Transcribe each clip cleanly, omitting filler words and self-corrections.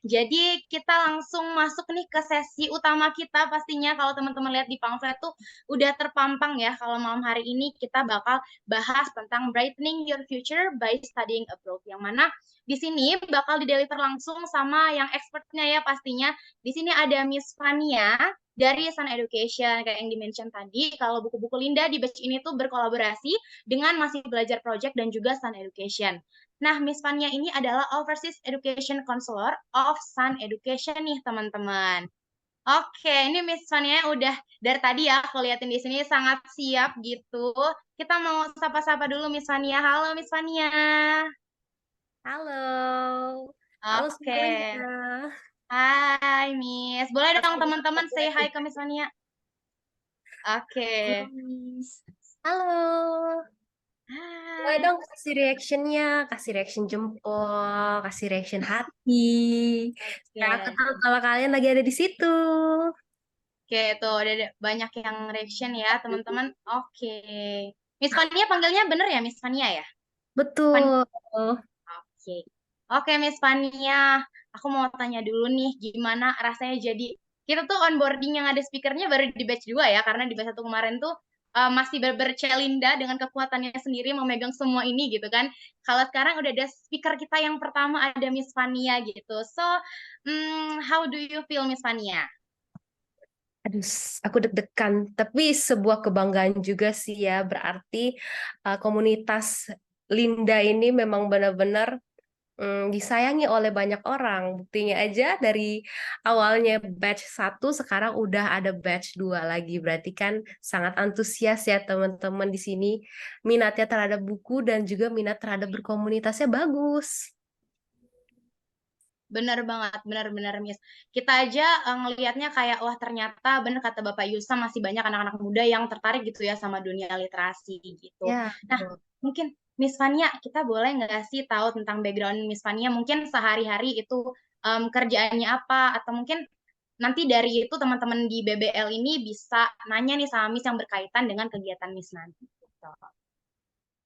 Jadi kita langsung masuk nih ke sesi utama kita pastinya kalau teman-teman lihat di pamflet tuh udah terpampang ya kalau malam hari ini kita bakal bahas tentang brightening your future by studying abroad. Yang mana di sini bakal dideliver langsung sama yang expertnya ya pastinya. Di sini ada Miss Fania dari Sun Education kayak yang dimention tadi. Kalau buku-buku Linda di batch ini tuh berkolaborasi dengan Masih Belajar Project dan juga Sun Education. Nah, Miss Fania ini adalah Overseas Education Counselor of Sun Education nih, teman-teman. Oke, ini Miss Fania udah dari tadi ya aku liatin di sini sangat siap gitu. Kita mau sapa-sapa dulu Miss Fania. Halo Miss Fania. Halo, halo Oke. semuanya. Hai Miss. Boleh dong Rasanya teman-teman say hi nih. ke Miss Fania. Oke. Halo, Miss. Halo. Boleh Hai. dong kasih reactionnya, kasih reaction jempol, kasih reaction hati. Supaya aku Oke. tahu kalau kalian lagi ada di situ. Oke, tuh ada banyak yang reaction ya, teman-teman. Oke. Miss Fania panggilnya bener ya, Miss Fania ya? Fania. Betul. Oke. Oke, Miss Fania. Aku mau tanya dulu nih, gimana rasanya jadi kita tuh onboarding yang ada speakernya baru di batch 2 ya, karena di batch 1 kemarin tuh masih bercelinda dengan kekuatannya sendiri memegang semua ini gitu kan. Kalau sekarang udah ada speaker kita yang pertama ada Miss Fania gitu. So, how do you feel Miss Fania? Aduh, aku deg-degan. Tapi sebuah kebanggaan juga sih ya. Berarti komunitas Linda ini memang benar-benar disayangi oleh banyak orang. Buktinya aja dari awalnya batch 1 sekarang udah ada batch 2 lagi. Berarti kan sangat antusias ya teman-teman di sini. Minatnya terhadap buku dan juga minat terhadap berkomunitasnya bagus. Bener banget, bener-bener Miss. Kita aja ngelihatnya kayak, wah ternyata bener kata Bapak Yusa masih banyak anak-anak muda yang tertarik gitu ya sama dunia literasi gitu. Ya, Nah, betul. mungkin Miss Fania, kita boleh nggak sih tahu tentang background Miss Fania? Mungkin sehari-hari itu kerjaannya apa? Atau mungkin nanti dari itu teman-teman di BBL ini bisa nanya nih sama Miss yang berkaitan dengan kegiatan Miss nanti. Gitu.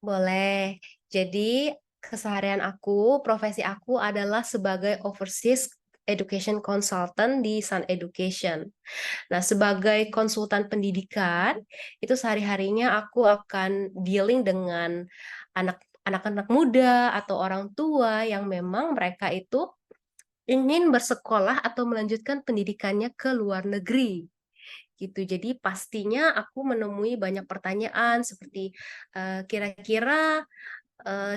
Boleh. Jadi, keseharian aku, profesi aku adalah sebagai Overseas Education Consultant di Sun Education. Nah, sebagai konsultan pendidikan, itu sehari-harinya aku akan dealing dengan anak-anak muda atau orang tua yang memang mereka itu ingin bersekolah atau melanjutkan pendidikannya ke luar negeri. Gitu. Jadi pastinya aku menemui banyak pertanyaan seperti kira-kira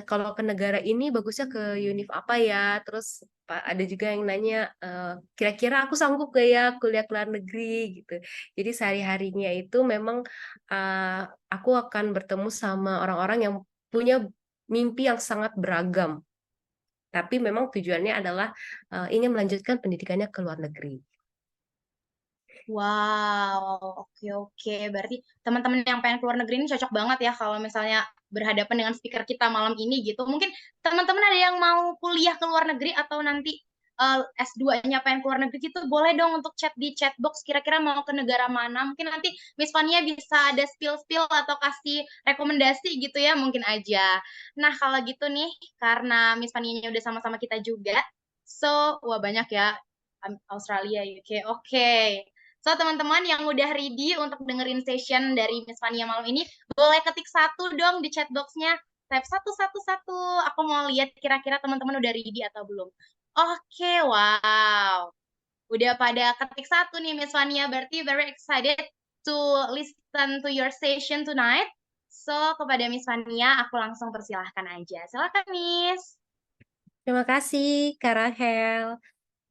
kalau ke negara ini bagusnya ke univ apa ya? Terus ada juga yang nanya, kira-kira aku sanggup gak ya kuliah ke luar negeri gitu. Jadi sehari-harinya itu memang aku akan bertemu sama orang-orang yang punya mimpi yang sangat beragam. Tapi memang tujuannya adalah ingin melanjutkan pendidikannya ke luar negeri. Wow, oke oke. Berarti teman-teman yang pengen keluar negeri ini cocok banget ya kalau misalnya berhadapan dengan speaker kita malam ini gitu. Mungkin teman-teman ada yang mau kuliah ke luar negeri atau nanti S2-nya pengen keluar negeri gitu, boleh dong untuk chat di chat box kira-kira mau ke negara mana. Mungkin nanti Miss Fania bisa ada spill-spill atau kasih rekomendasi gitu ya, mungkin aja. Nah, kalau gitu nih, karena Miss Fania udah sama-sama kita juga, so, wah banyak ya, Australia, UK, oke. So, teman-teman yang udah ready untuk dengerin session dari Miss Fania malam ini, boleh ketik satu dong di chat box-nya. Type satu, satu, satu. Aku mau lihat kira-kira teman-teman udah ready atau belum. Oke, wow. Udah pada ketik satu nih Miss Fania, berarti very excited to listen to your session tonight. So, kepada Miss Fania, aku langsung persilahkan aja. Silakan, Miss. Terima kasih, Kak Rahel.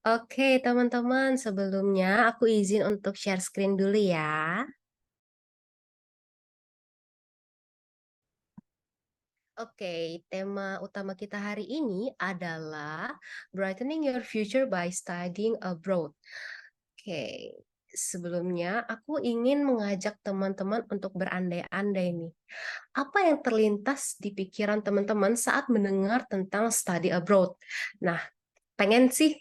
Oke, teman-teman, sebelumnya aku izin untuk share screen dulu ya. Oke, tema utama kita hari ini adalah Brightening Your Future by Studying Abroad. Oke, sebelumnya aku ingin mengajak teman-teman untuk berandai-andai nih. Apa yang terlintas di pikiran teman-teman saat mendengar tentang study abroad? Nah, pengen sih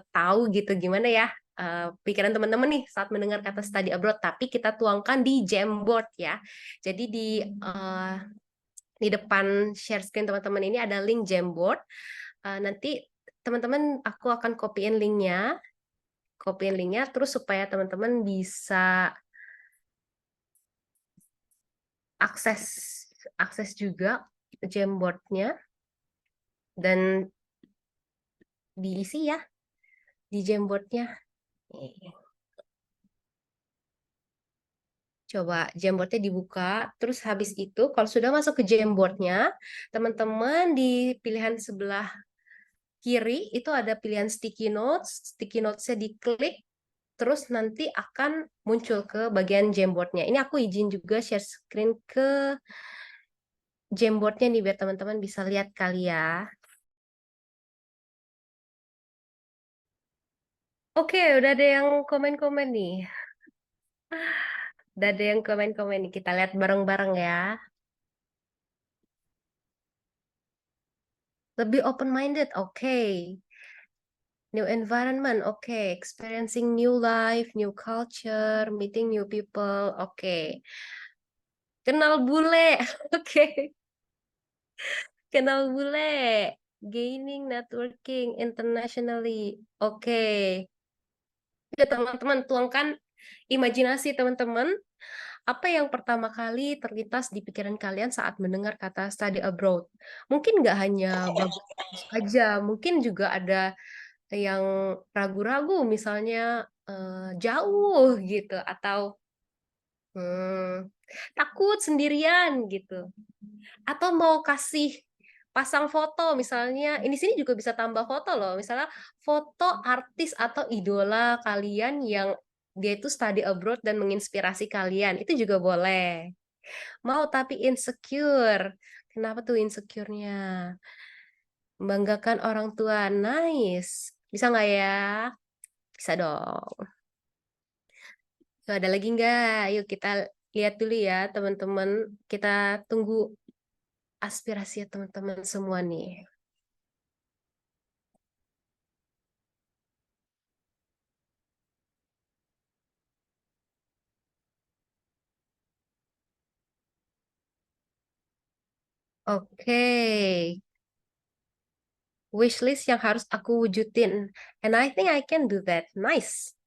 tahu gitu gimana ya pikiran teman-teman nih saat mendengar kata study abroad, tapi kita tuangkan di Jamboard ya. Jadi di depan share screen teman-teman ini ada link Jamboard. Nanti teman-teman, aku akan copyin linknya, terus supaya teman-teman bisa akses akses juga Jamboardnya dan diisi ya di Jamboardnya. Coba Jamboardnya dibuka, terus habis itu kalau sudah masuk ke Jamboardnya, teman-teman di pilihan sebelah kiri itu ada pilihan sticky notesnya diklik, terus nanti akan muncul ke bagian Jamboardnya. Ini aku izin juga share screen ke Jamboardnya nih biar teman-teman bisa lihat kali ya. Oke, udah ada yang komen-komen nih. Udah ada yang komen-komen nih. Kita lihat bareng-bareng ya. Lebih open-minded, oke. New environment, oke. Experiencing new life, new culture, meeting new people, oke. Kenal bule, oke. Kenal bule. Gaining, networking, internationally, oke. Ya teman-teman, tuangkan imajinasi teman-teman. Apa yang pertama kali terlintas di pikiran kalian saat mendengar kata study abroad? Mungkin nggak hanya bagus aja, mungkin juga ada yang ragu-ragu, misalnya jauh gitu, atau hmm, takut sendirian gitu, atau mau kasih pasang foto, misalnya ini sini juga bisa tambah foto loh, misalnya foto artis atau idola kalian yang dia itu study abroad dan menginspirasi kalian, itu juga boleh. Mau tapi insecure. Kenapa tuh insecure-nya? Membanggakan orang tua. Nice. Bisa nggak ya? Bisa dong. Tuh, ada lagi nggak? Yuk kita lihat dulu ya teman-teman. Kita tunggu aspirasi teman-teman semua nih. Oke. Wishlist yang harus aku wujudin. And I think I can do that. Nice.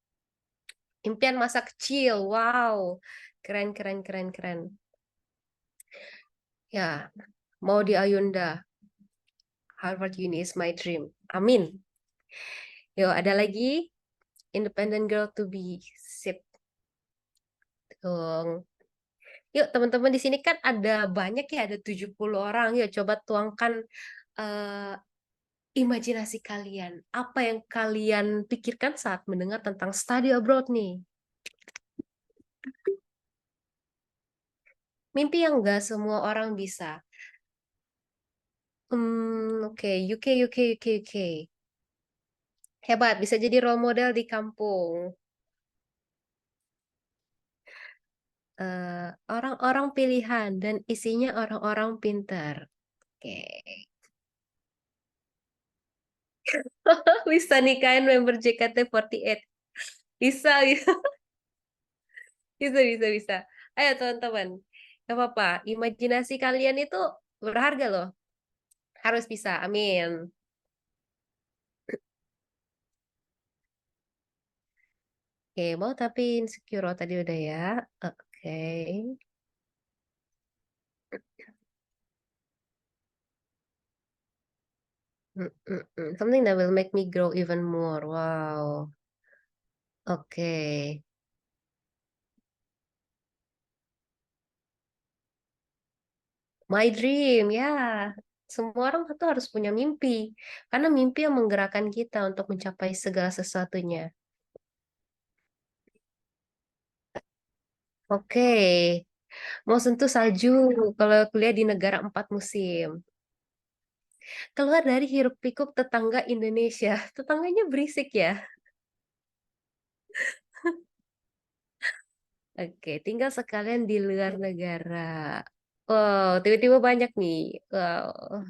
Impian masa kecil. Wow. Keren, keren, keren, keren. Ya, mau di Ayunda. Harvard Uni is my dream. Amin. Yuk, ada lagi. Independent girl to be. Sip. Dong. Yuk, teman-teman di sini kan ada banyak ya, ada 70 orang. Yuk, coba tuangkan eh, imajinasi kalian. Apa yang kalian pikirkan saat mendengar tentang study abroad nih? Mimpi yang nggak semua orang bisa. Oke, UK, UK, UK, UK. Hebat, bisa jadi role model di kampung. Orang-orang pilihan dan isinya orang-orang pintar. Oke. Bisa nikahin member JKT48. Bisa, bisa, bisa, bisa, bisa. Ayo teman-teman. Gak apa-apa. Imajinasi kalian itu berharga loh. Harus bisa. Amin. Oke, mau tapi insecure tadi udah ya. Oke. Something that will make me grow even more. Wow. Oke. My dream, ya. Semua orang tuh harus punya mimpi. Karena mimpi yang menggerakkan kita untuk mencapai segala sesuatunya. Oke. Mau sentuh salju kalau kuliah di negara 4 musim. Keluar dari hiruk pikuk tetangga Indonesia. Tetangganya berisik ya. Oke, tinggal sekalian di luar negara. Wow, tiba-tiba banyak nih. Wow.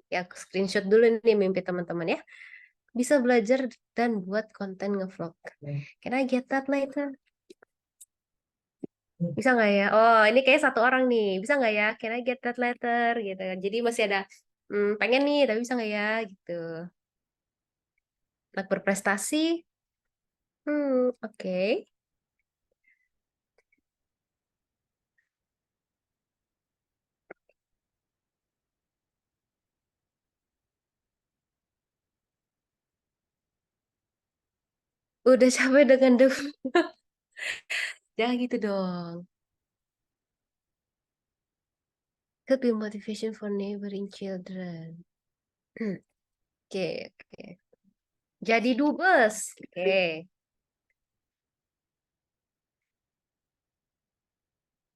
Ya, aku screenshot dulu nih mimpi teman-teman ya. Bisa belajar dan buat konten ngevlog. Can I get that later? Bisa nggak ya? Oh, ini kayak satu orang nih. Bisa nggak ya? Can I get that later? Gitu. Jadi masih ada pengen nih, tapi bisa nggak ya gitu. Anak berprestasi, oke. Udah capek dengan jangan gitu dong. Could be motivation for neighboring children. Oke, oke. Jadi dubes. Oke.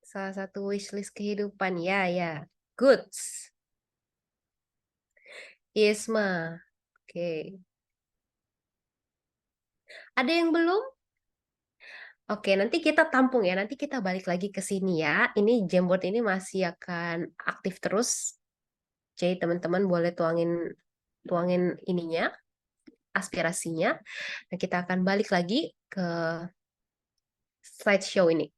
Salah satu wishlist kehidupan. Ya, ya. Goods. Isma. Oke. Ada yang belum? Oke, nanti kita tampung ya. Nanti kita balik lagi ke sini ya. Ini Jamboard ini masih akan aktif terus. Jadi teman-teman boleh tuangin tuangin ininya, aspirasinya. Nah, kita akan balik lagi ke slideshow ini.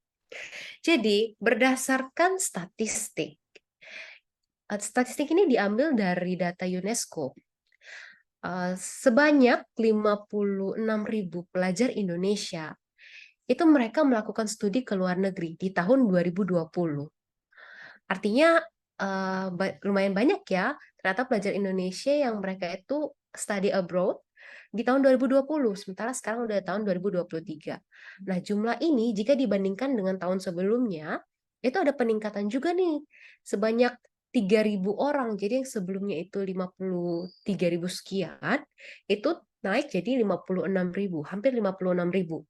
Jadi, berdasarkan statistik, statistik ini diambil dari data UNESCO. Sebanyak 56.000 pelajar Indonesia itu mereka melakukan studi ke luar negeri di tahun 2020. Artinya lumayan banyak ya ternyata pelajar Indonesia yang mereka itu study abroad di tahun 2020, sementara sekarang udah tahun 2023. Nah, jumlah ini jika dibandingkan dengan tahun sebelumnya, itu ada peningkatan juga nih, sebanyak 3.000 orang. Jadi yang sebelumnya itu 53.000 sekian, itu naik jadi 56.000, hampir 56.000.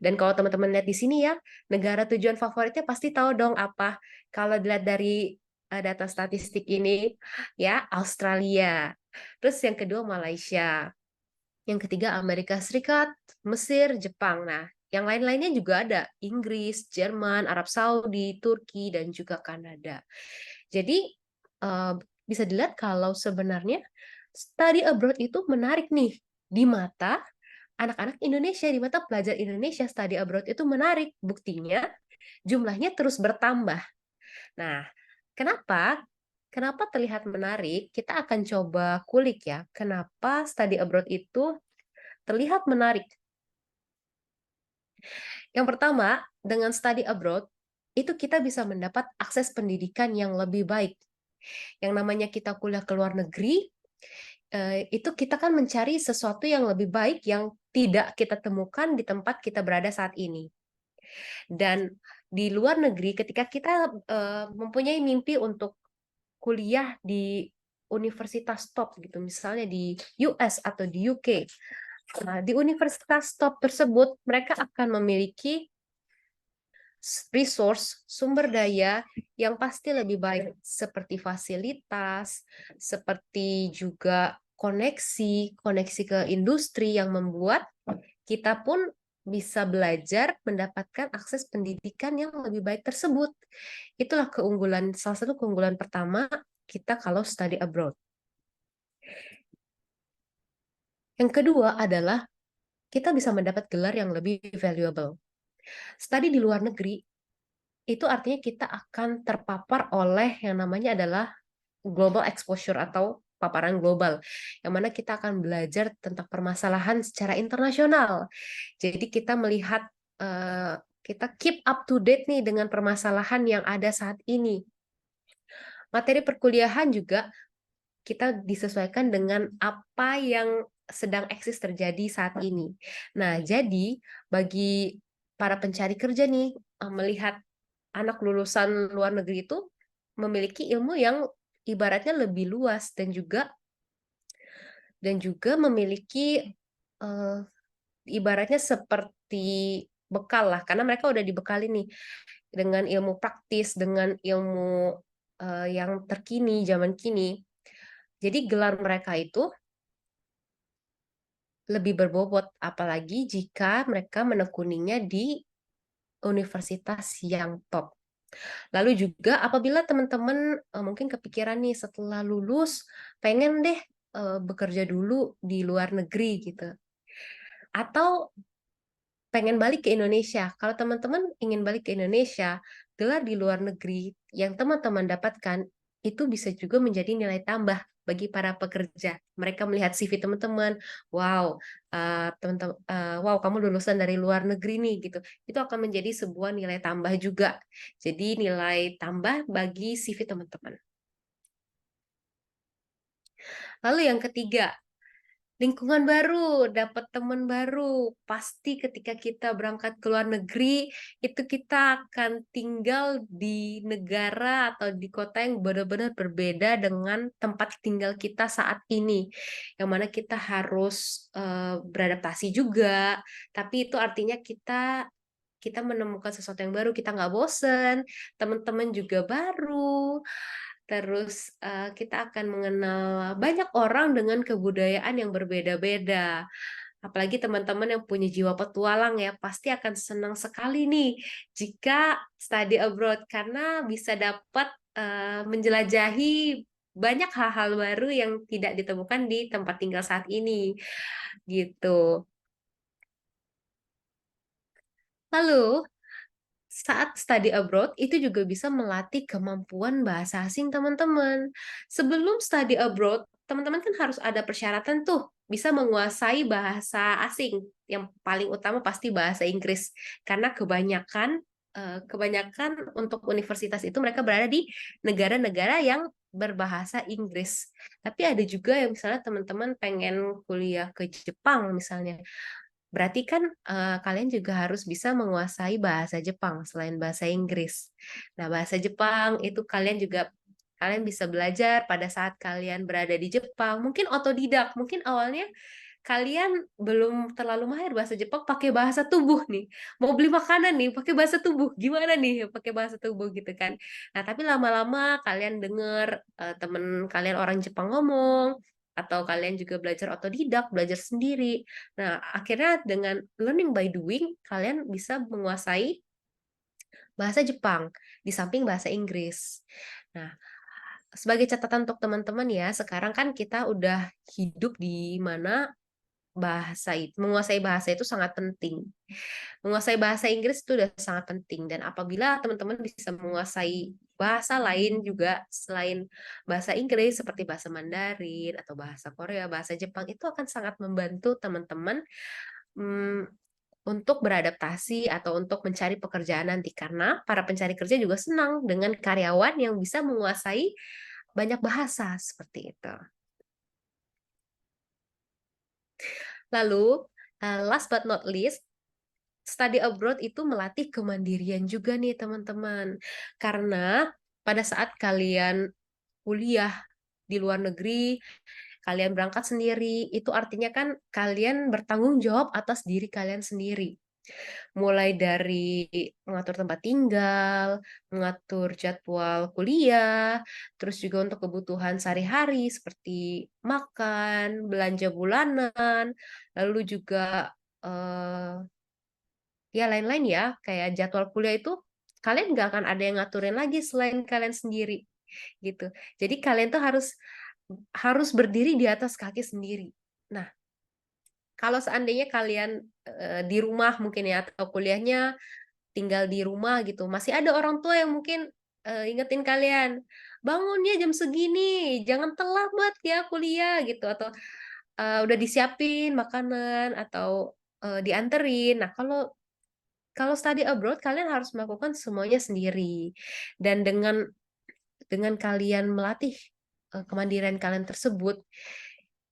Dan kalau teman-teman lihat di sini ya, negara tujuan favoritnya pasti tahu dong apa. Kalau dilihat dari data statistik ini, ya Australia. Terus yang kedua Malaysia. Yang ketiga Amerika Serikat, Mesir, Jepang. Nah, yang lain-lainnya juga ada. Inggris, Jerman, Arab Saudi, Turki, dan juga Kanada. Jadi, bisa dilihat kalau sebenarnya study abroad itu menarik nih di mata anak-anak Indonesia, di mata pelajar Indonesia. Study abroad itu menarik. Buktinya jumlahnya terus bertambah. Nah, kenapa? Kenapa terlihat menarik? Kita akan coba kulik ya. Kenapa study abroad itu terlihat menarik? Yang pertama, dengan study abroad, itu kita bisa mendapat akses pendidikan yang lebih baik. Yang namanya kita kuliah ke luar negeri, itu kita kan mencari sesuatu yang lebih baik yang tidak kita temukan di tempat kita berada saat ini. Dan di luar negeri, ketika kita mempunyai mimpi untuk kuliah di universitas top gitu, misalnya di US atau di UK, nah, di universitas top tersebut mereka akan memiliki resource, sumber daya yang pasti lebih baik, seperti fasilitas, seperti juga koneksi, koneksi ke industri yang membuat kita pun bisa belajar mendapatkan akses pendidikan yang lebih baik tersebut. Itulah keunggulan, salah satu keunggulan pertama kita kalau study abroad. Yang kedua adalah kita bisa mendapat gelar yang lebih valuable. Study di luar negeri itu artinya kita akan terpapar oleh yang namanya adalah global exposure atau paparan global, yang mana kita akan belajar tentang permasalahan secara internasional. Jadi kita melihat, kita keep up to date nih dengan permasalahan yang ada saat ini. Materi perkuliahan juga kita disesuaikan dengan apa yang sedang eksis terjadi saat ini. Nah, jadi bagi para pencari kerja nih, melihat anak lulusan luar negeri itu memiliki ilmu yang ibaratnya lebih luas dan juga memiliki ibaratnya seperti bekal lah, karena mereka udah dibekali nih dengan ilmu praktis, dengan ilmu yang terkini, zaman kini. Jadi gelar mereka itu lebih berbobot, apalagi jika mereka menekuninya di universitas yang top. Lalu juga apabila teman-teman mungkin kepikiran nih setelah lulus pengen deh bekerja dulu di luar negeri gitu. Atau pengen balik ke Indonesia. Kalau teman-teman ingin balik ke Indonesia, gelar di luar negeri yang teman-teman dapatkan itu bisa juga menjadi nilai tambah bagi para pekerja. Mereka melihat CV teman-teman, wow, teman-teman, wow, kamu lulusan dari luar negeri nih, gitu. Itu akan menjadi sebuah nilai tambah juga. Jadi nilai tambah bagi CV teman-teman. Lalu yang ketiga, lingkungan baru, dapat teman baru. Pasti ketika kita berangkat ke luar negeri, itu kita akan tinggal di negara atau di kota yang benar-benar berbeda dengan tempat tinggal kita saat ini. Yang mana kita harus beradaptasi juga, tapi itu artinya kita menemukan sesuatu yang baru, kita nggak bosen, teman-teman juga baru, terus kita akan mengenal banyak orang dengan kebudayaan yang berbeda-beda. Apalagi teman-teman yang punya jiwa petualang ya, pasti akan senang sekali nih jika study abroad karena bisa dapat menjelajahi banyak hal-hal baru yang tidak ditemukan di tempat tinggal saat ini gitu. Lalu saat study abroad itu juga bisa melatih kemampuan bahasa asing teman-teman. Sebelum study abroad, teman-teman kan harus ada persyaratan tuh bisa menguasai bahasa asing. Yang paling utama pasti bahasa Inggris. Karena kebanyakan untuk universitas itu mereka berada di negara-negara yang berbahasa Inggris. Tapi ada juga yang misalnya teman-teman pengen kuliah ke Jepang misalnya. Berarti kan kalian juga harus bisa menguasai bahasa Jepang selain bahasa Inggris. Nah, bahasa Jepang itu kalian bisa belajar pada saat kalian berada di Jepang. Mungkin otodidak, mungkin awalnya kalian belum terlalu mahir bahasa Jepang pakai bahasa tubuh nih. Mau beli makanan nih pakai bahasa tubuh. Gimana nih pakai bahasa tubuh gitu kan. Nah, tapi lama-lama kalian dengar temen kalian orang Jepang ngomong atau kalian juga belajar otodidak, belajar sendiri. Nah, akhirnya dengan learning by doing, kalian bisa menguasai bahasa Jepang di samping bahasa Inggris. Nah, sebagai catatan untuk teman-teman ya, sekarang kan kita udah hidup di mana menguasai bahasa itu sangat penting. Menguasai bahasa Inggris itu udah sangat penting dan apabila teman-teman bisa menguasai bahasa lain juga selain bahasa Inggris seperti bahasa Mandarin atau bahasa Korea, bahasa Jepang itu akan sangat membantu teman-teman hmm, untuk beradaptasi atau untuk mencari pekerjaan nanti karena para pencari kerja juga senang dengan karyawan yang bisa menguasai banyak bahasa seperti itu. Lalu, last but not least, study abroad itu melatih kemandirian juga nih teman-teman. Karena pada saat kalian kuliah di luar negeri, kalian berangkat sendiri, itu artinya kan kalian bertanggung jawab atas diri kalian sendiri. Mulai dari mengatur tempat tinggal, mengatur jadwal kuliah, terus juga untuk kebutuhan sehari-hari seperti makan, belanja bulanan, lalu juga eh, ya lain-lain ya, kayak jadwal kuliah itu kalian nggak akan ada yang ngaturin lagi selain kalian sendiri gitu. Jadi kalian tuh harus harus berdiri di atas kaki sendiri. Nah, kalau seandainya kalian di rumah mungkin ya atau kuliahnya tinggal di rumah gitu, masih ada orang tua yang mungkin ingetin kalian, bangunnya jam segini, jangan terlambat ya kuliah gitu atau udah disiapin makanan atau dianterin. Nah, kalau kalau study abroad, kalian harus melakukan semuanya sendiri. Dan dengan kalian melatih kemandirian kalian tersebut,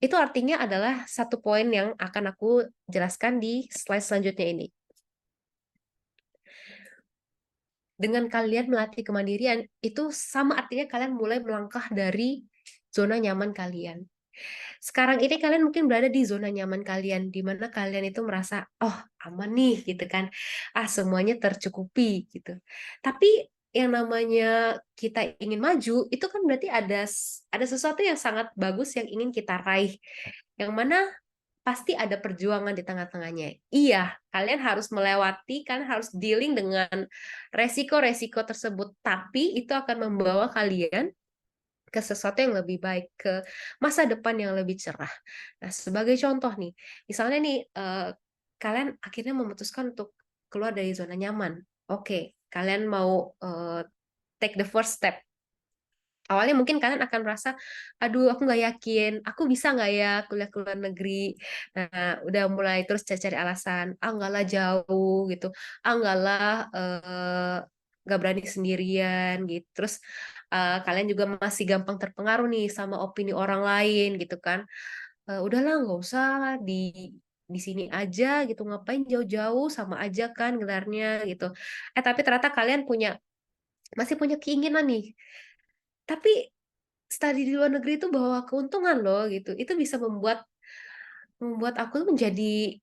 itu artinya adalah satu poin yang akan aku jelaskan di slide selanjutnya ini. Dengan kalian melatih kemandirian, itu sama artinya kalian mulai melangkah dari zona nyaman kalian. Sekarang ini kalian mungkin berada di zona nyaman kalian, di mana kalian itu merasa, oh aman nih gitu kan, semuanya tercukupi gitu. Tapi yang namanya kita ingin maju, itu kan berarti ada sesuatu yang sangat bagus yang ingin kita raih, yang mana pasti ada perjuangan di tengah-tengahnya. Iya, kalian harus dealing dengan resiko-resiko tersebut, tapi itu akan membawa kalian ke sesuatu yang lebih baik, ke masa depan yang lebih cerah. Nah, sebagai contoh nih, misalnya nih, kalian akhirnya memutuskan untuk keluar dari zona nyaman. Oke, kalian mau take the first step. Awalnya mungkin kalian akan merasa, aduh aku nggak yakin, aku bisa nggak ya kuliah ke luar negeri. Nah, udah mulai terus cari-cari alasan, ah nggak lah jauh gitu, ah nggak lah nggak berani sendirian gitu. Terus kalian juga masih gampang terpengaruh nih sama opini orang lain gitu kan. Udahlah nggak usah di sini aja gitu, ngapain jauh-jauh, sama aja kan gelarnya gitu. Tapi ternyata kalian masih punya keinginan nih. Tapi studi di luar negeri itu bawa keuntungan loh gitu. Itu bisa membuat membuat aku tuh menjadi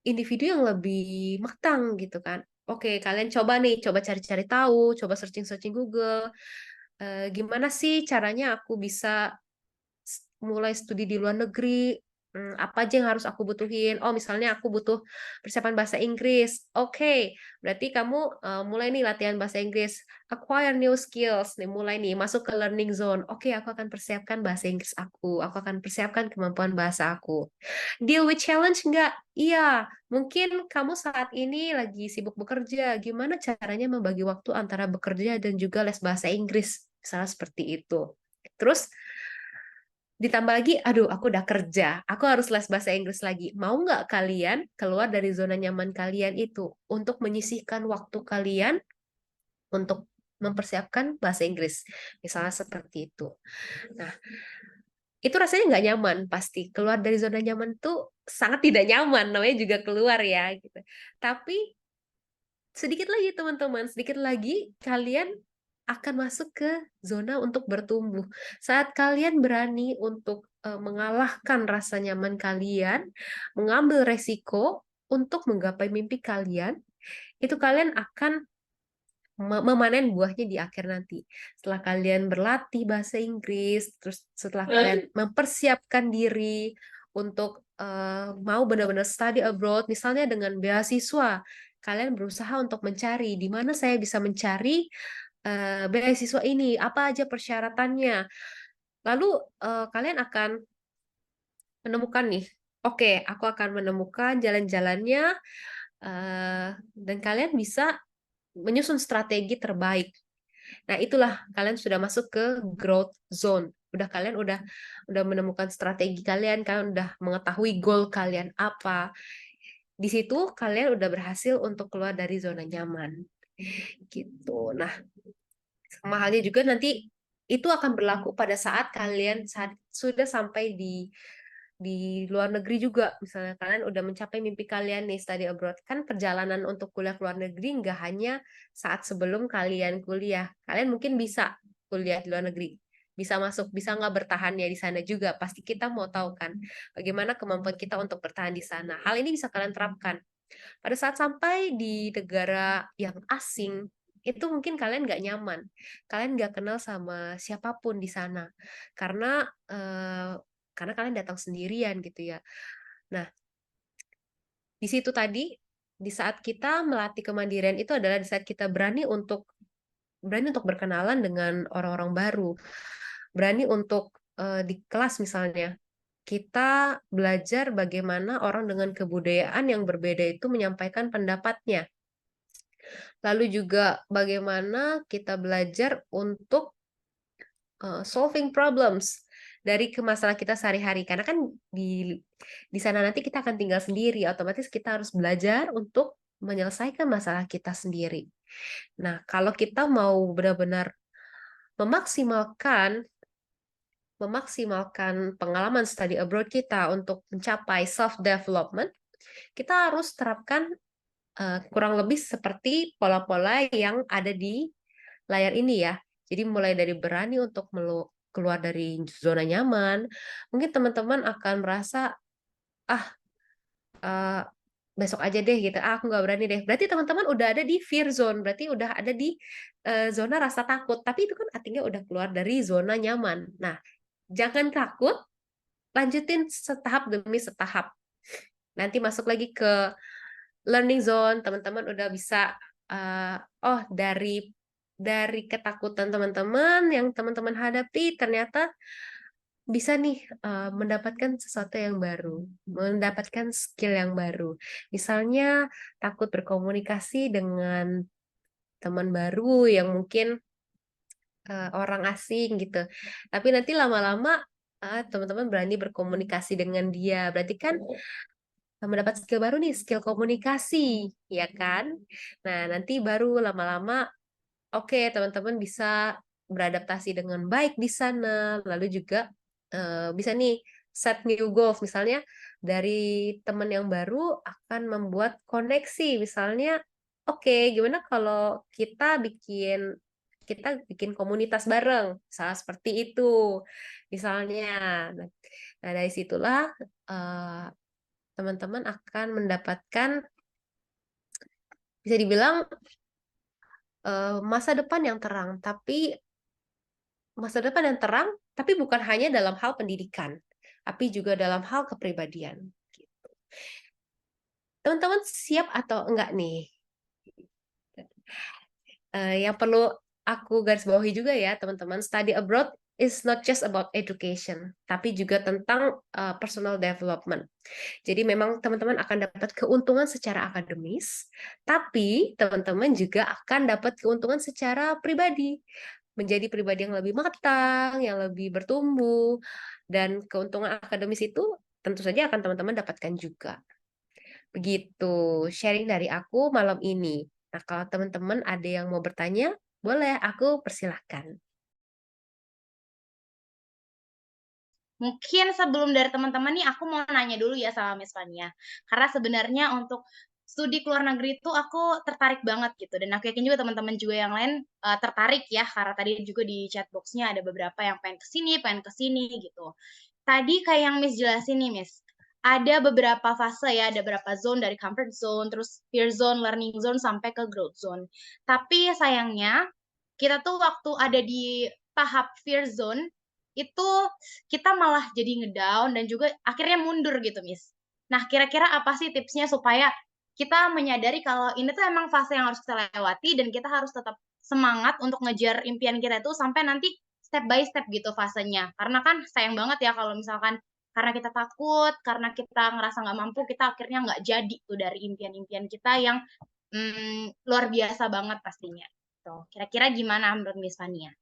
individu yang lebih matang gitu kan. Oke, kalian coba nih, coba cari-cari tahu, coba searching-searching Google. Gimana sih caranya aku bisa mulai studi di luar negeri? Apa aja yang harus aku butuhin? Oh, misalnya aku butuh persiapan bahasa Inggris. Oke, berarti kamu mulai nih latihan bahasa Inggris, acquire new skills, nih mulai nih masuk ke learning zone. Oke, aku akan persiapkan bahasa Inggris aku akan persiapkan kemampuan bahasa aku. Deal with challenge enggak? Iya, mungkin kamu saat ini lagi sibuk bekerja. Gimana caranya membagi waktu antara bekerja dan juga les bahasa Inggris? Misalnya seperti itu. Terus ditambah lagi, aduh aku udah kerja, aku harus les bahasa Inggris lagi. Mau nggak kalian keluar dari zona nyaman kalian itu untuk menyisihkan waktu kalian untuk mempersiapkan bahasa Inggris? Misalnya seperti itu. Nah, itu rasanya nggak nyaman pasti. Keluar dari zona nyaman tuh sangat tidak nyaman, namanya juga keluar ya gitu. Tapi sedikit lagi teman-teman, sedikit lagi kalian akan masuk ke zona untuk bertumbuh. Saat kalian berani untuk mengalahkan rasa nyaman kalian, mengambil resiko untuk menggapai mimpi kalian, itu kalian akan memanen buahnya di akhir nanti. Setelah kalian berlatih bahasa Inggris, terus setelah kalian mempersiapkan diri untuk mau benar-benar study abroad, misalnya dengan beasiswa, kalian berusaha untuk mencari di mana saya bisa mencari beasiswa ini, apa aja persyaratannya. Lalu kalian akan menemukan nih, oke, aku akan menemukan jalan-jalannya, dan kalian bisa menyusun strategi terbaik. Nah, itulah kalian sudah masuk ke growth zone. Kalian udah menemukan strategi kalian, kalian udah mengetahui goal kalian apa. Di situ kalian udah berhasil untuk keluar dari zona nyaman. Gitu. Nah, sama halnya juga nanti itu akan berlaku pada saat kalian sudah sampai di luar negeri juga. Misalnya kalian udah mencapai mimpi kalian nih study abroad. Kan perjalanan untuk kuliah ke luar negeri nggak hanya saat sebelum kalian kuliah. Kalian mungkin bisa kuliah di luar negeri. Bisa masuk, bisa nggak bertahan ya di sana juga. Pasti kita mau tahu kan bagaimana kemampuan kita untuk bertahan di sana. Hal ini bisa kalian terapkan. Pada saat sampai di negara yang asing, itu mungkin kalian nggak nyaman. Kalian nggak kenal sama siapapun di sana. Karena karena kalian datang sendirian gitu ya. Nah, di situ tadi, di saat kita melatih kemandirian itu adalah di saat kita berani untuk berkenalan dengan orang-orang baru, berani untuk di kelas misalnya kita belajar bagaimana orang dengan kebudayaan yang berbeda itu menyampaikan pendapatnya. Lalu juga bagaimana kita belajar untuk solving problems dari ke masalah kita sehari-hari. Karena kan di sana nanti kita akan tinggal sendiri, otomatis kita harus belajar untuk menyelesaikan masalah kita sendiri. Nah, kalau kita mau benar-benar memaksimalkan memaksimalkan pengalaman study abroad kita untuk mencapai self development, kita harus terapkan kurang lebih seperti pola-pola yang ada di layar ini ya. Jadi mulai dari berani untuk keluar dari zona nyaman, mungkin teman-teman akan merasa, ah, eh, besok aja deh gitu, ah, aku nggak berani deh. Berarti teman-teman udah ada di fear zone, berarti udah ada di zona rasa takut. Tapi itu kan artinya udah keluar dari zona nyaman. Nah, jangan takut, lanjutin setahap demi setahap. Nanti masuk lagi ke learning zone, teman-teman udah bisa oh dari ketakutan teman-teman yang teman-teman hadapi ternyata bisa nih mendapatkan sesuatu yang baru, mendapatkan skill yang baru. Misalnya takut berkomunikasi dengan teman baru yang mungkin orang asing gitu. Tapi nanti lama-lama teman-teman berani berkomunikasi dengan dia. Berarti kan mendapat skill baru nih, skill komunikasi, ya kan? Nah, nanti baru lama-lama oke, teman-teman bisa beradaptasi dengan baik di sana. Lalu juga bisa nih set new goals. Misalnya dari teman yang baru akan membuat koneksi. Misalnya, oke, gimana kalau kita bikin komunitas bareng, misalnya seperti itu. Misalnya, nah dari situlah eh, teman-teman akan mendapatkan, bisa dibilang masa depan yang terang. Masa depan yang terang, tapi bukan hanya dalam hal pendidikan, tapi juga dalam hal kepribadian. Teman-teman siap atau enggak nih? Yang perlu aku garis bawahi juga ya, teman-teman, study abroad is not just about education, tapi juga tentang personal development. Jadi memang teman-teman akan dapat keuntungan secara akademis, tapi teman-teman juga akan dapat keuntungan secara pribadi. Menjadi pribadi yang lebih matang, yang lebih bertumbuh, dan keuntungan akademis itu tentu saja akan teman-teman dapatkan juga. Begitu sharing dari aku malam ini. Nah, kalau teman-teman ada yang mau bertanya, boleh aku persilahkan. Mungkin sebelum dari teman-teman nih, aku mau nanya dulu ya sama Miss Fania. Karena sebenarnya untuk studi ke luar negeri itu aku tertarik banget gitu, dan aku yakin juga teman-teman juga yang lain, tertarik ya, karena tadi juga di chat box-nya ada beberapa yang pengen ke sini gitu. Tadi kayak yang Miss jelasin nih Miss, ada beberapa fase ya, ada beberapa zone dari comfort zone, terus fear zone, learning zone, sampai ke growth zone. Tapi sayangnya, kita tuh waktu ada di tahap fear zone, itu kita malah jadi ngedown dan juga akhirnya mundur gitu, Miss. Nah, kira-kira apa sih tipsnya supaya kita menyadari kalau ini tuh emang fase yang harus kita lewati dan kita harus tetap semangat untuk ngejar impian kita itu sampai nanti step by step gitu fasenya. Karena kan sayang banget ya kalau misalkan karena kita takut, karena kita ngerasa nggak mampu, kita akhirnya nggak jadi tuh dari impian-impian kita yang luar biasa banget pastinya. Tuh, kira-kira gimana menurut Miss Fania?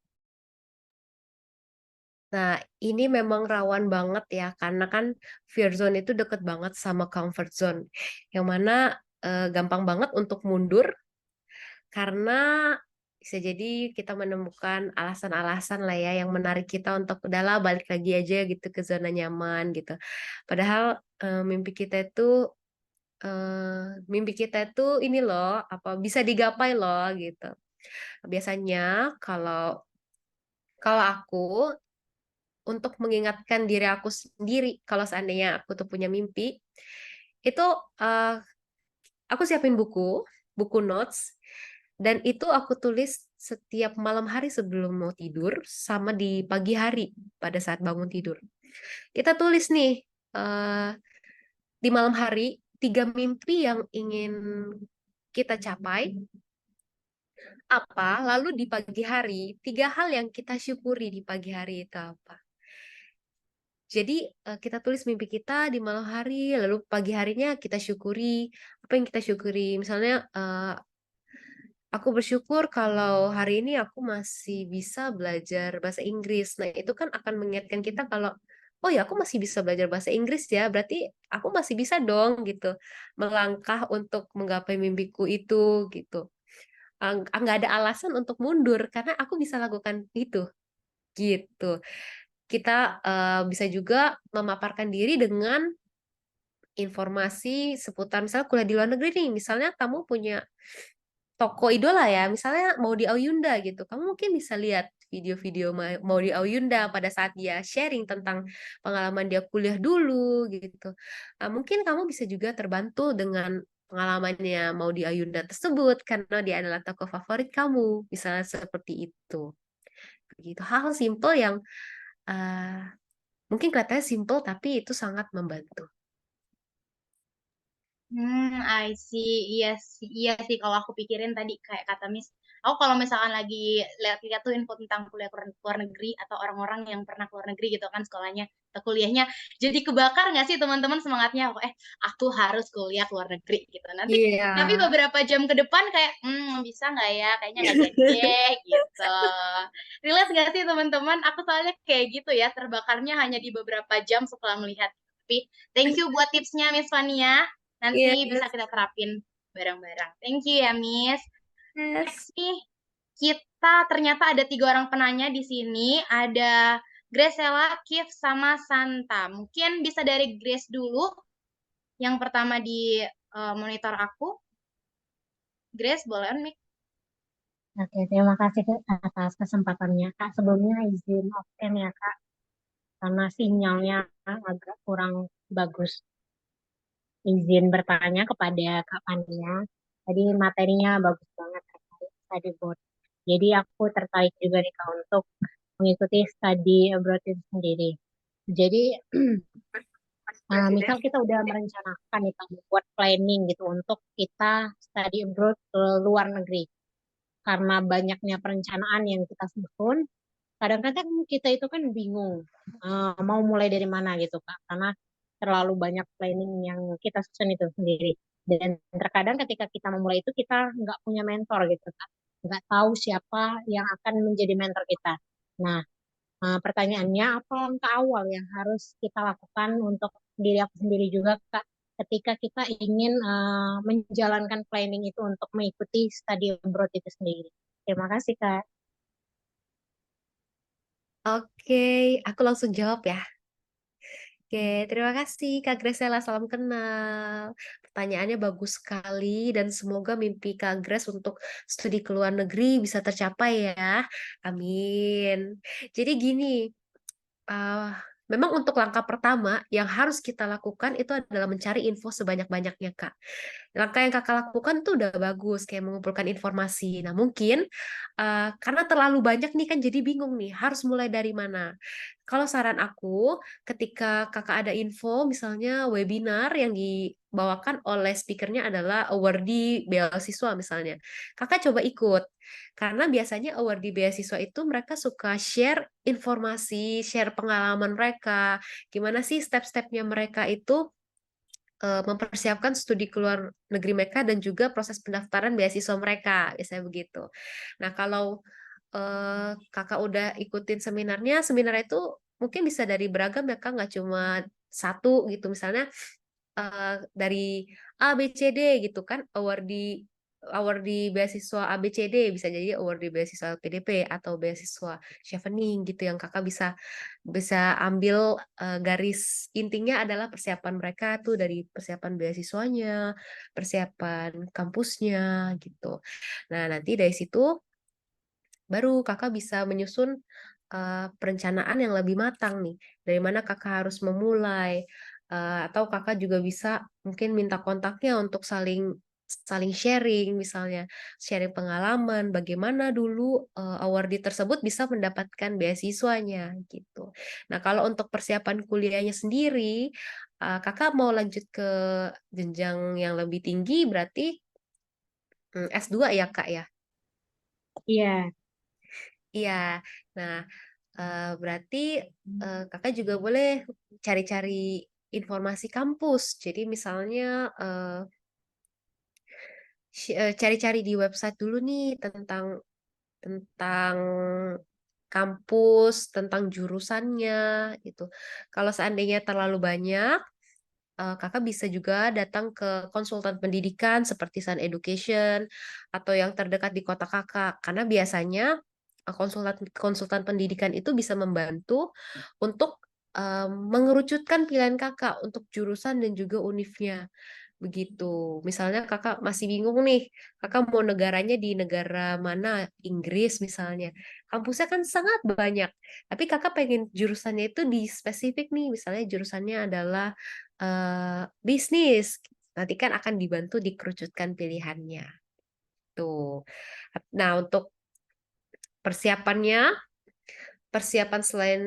Nah, ini memang rawan banget ya, karena kan fear zone itu deket banget sama comfort zone, yang mana gampang banget untuk mundur, karena bisa jadi kita menemukan alasan-alasan lah ya yang menarik kita untuk udahlah balik lagi aja gitu ke zona nyaman gitu. Padahal mimpi kita itu ini loh apa bisa digapai loh gitu. Biasanya kalau kalau aku untuk mengingatkan diri aku sendiri kalau seandainya aku tuh punya mimpi, itu eh, aku siapin buku notes, dan itu aku tulis setiap malam hari sebelum mau tidur sama di pagi hari pada saat bangun tidur. Kita tulis nih eh, di malam hari 3 mimpi yang ingin kita capai apa, lalu di pagi hari 3 hal yang kita syukuri di pagi hari itu apa. Jadi kita tulis mimpi kita di malam hari, lalu pagi harinya kita syukuri apa yang kita syukuri. Misalnya aku bersyukur kalau hari ini aku masih bisa belajar bahasa Inggris. Nah, itu kan akan mengingatkan kita kalau oh ya aku masih bisa belajar bahasa Inggris ya, berarti aku masih bisa dong gitu melangkah untuk menggapai mimpiku itu gitu. Nggak ada alasan untuk mundur karena aku bisa lakukan itu gitu. Kita bisa juga memaparkan diri dengan informasi seputar misalnya kuliah di luar negeri nih. Misalnya kamu punya toko idola ya, misalnya Maudy Ayunda gitu. Kamu mungkin bisa lihat video-video Maudy Ayunda pada saat dia sharing tentang pengalaman dia kuliah dulu gitu. Mungkin kamu bisa juga terbantu dengan pengalamannya Maudy Ayunda tersebut karena dia adalah tokoh favorit kamu, misalnya seperti itu. Begitu hal simple yang uh, mungkin kelihatannya simple tapi itu sangat membantu. I see. Iya sih kalau aku pikirin tadi kayak kata Miss, aku kalau misalkan lagi lihat-lihat tuh info tentang kuliah ke luar negeri atau orang-orang yang pernah ke luar negeri gitu kan sekolahnya. kuliahnya jadi kebakar nggak sih teman-teman semangatnya? Aku harus kuliah ke luar negeri gitu. Nanti Iya. tapi beberapa jam ke depan kayak, bisa nggak ya? Kayaknya nggak jadi deh," gitu. Relate nggak sih teman-teman? Aku soalnya kayak gitu ya, terbakarnya hanya di beberapa jam setelah melihat. Tapi thank you buat tipsnya Miss Fania, nanti bisa Yes. kita terapin bareng-bareng. Thank you ya Miss. Yes. Next nih, kita ternyata ada 3 orang penanya di sini, ada Graciela, Kif, sama Santa. Mungkin bisa dari Grace dulu, yang pertama di monitor aku. Grace, boleh on-mic. Oke, terima kasih atas kesempatannya, Kak. Sebelumnya izin absen ya, Kak, karena sinyalnya agak kurang bagus. Izin bertanya kepada Kak Fania. Tadi materinya bagus banget terkait study abroad. Jadi aku tertarik juga nih, Kak, untuk mengikuti study abroad itu sendiri. Jadi misal kita udah merencanakan nih, Kak, buat planning gitu untuk kita study abroad ke luar negeri. Karena banyaknya perencanaan yang kita susun, kadang-kadang kita itu kan bingung mau mulai dari mana gitu Kak, karena terlalu banyak planning yang kita susun itu sendiri. Dan terkadang ketika kita memulai itu kita nggak punya mentor gitu Kak, nggak tahu siapa yang akan menjadi mentor kita. Nah, pertanyaannya apa langkah awal yang harus kita lakukan untuk diri aku sendiri juga Kak, ketika kita ingin menjalankan planning itu untuk mengikuti study abroad itu sendiri. Terima kasih Kak. Oke, aku langsung jawab ya. Oke, terima kasih Kak Graciela, salam kenal. Pertanyaannya bagus sekali dan semoga mimpi Kak Grace untuk studi ke luar negeri bisa tercapai ya. Amin. Jadi gini, eh, memang untuk langkah pertama yang harus kita lakukan itu adalah mencari info sebanyak-banyaknya, Kak. Langkah yang kakak lakukan tuh udah bagus, kayak mengumpulkan informasi. Nah, mungkin karena terlalu banyak nih kan jadi bingung nih, harus mulai dari mana. Kalau saran aku, ketika kakak ada info, misalnya webinar yang dibawakan oleh speakernya adalah awardee beasiswa misalnya, kakak coba ikut. Karena biasanya awardee beasiswa itu mereka suka share informasi, share pengalaman mereka, gimana sih step-stepnya mereka itu mempersiapkan studi ke luar negeri mereka dan juga proses pendaftaran beasiswa mereka, biasanya begitu. Nah, kalau kakak udah ikutin seminarnya, seminar itu mungkin bisa dari beragam ya kak, nggak cuma satu gitu. Misalnya dari A, B, C, D gitu kan, awardee beasiswa A, B, C, D, bisa jadi awardee beasiswa PDP atau beasiswa Chevening gitu yang kakak bisa bisa ambil garis intinya adalah persiapan mereka tuh dari persiapan beasiswanya, persiapan kampusnya gitu. Nah, nanti dari situ baru kakak bisa menyusun perencanaan yang lebih matang nih. Dari mana kakak harus memulai, atau kakak juga bisa mungkin minta kontaknya untuk saling saling sharing, misalnya sharing pengalaman, bagaimana dulu awardee tersebut bisa mendapatkan beasiswanya gitu. Nah, kalau untuk persiapan kuliahnya sendiri, kakak mau lanjut ke jenjang yang lebih tinggi, berarti S2 ya kak ya? Iya, Iya. Nah, berarti kakak juga boleh cari-cari informasi kampus. Jadi misalnya cari-cari di website dulu nih tentang tentang kampus, tentang jurusannya gitu. Kalau seandainya terlalu banyak, kakak bisa juga datang ke konsultan pendidikan seperti Sun Education atau yang terdekat di kota kakak. Karena biasanya konsultan konsultan pendidikan itu bisa membantu untuk mengerucutkan pilihan kakak untuk jurusan dan juga univnya. Begitu. Misalnya kakak masih bingung nih, kakak mau negaranya di negara mana, Inggris misalnya. Kampusnya kan sangat banyak, tapi kakak pengen jurusannya itu di spesifik nih, misalnya jurusannya adalah bisnis. Nanti kan akan dibantu dikerucutkan pilihannya. Tuh. Nah, untuk persiapannya, persiapan selain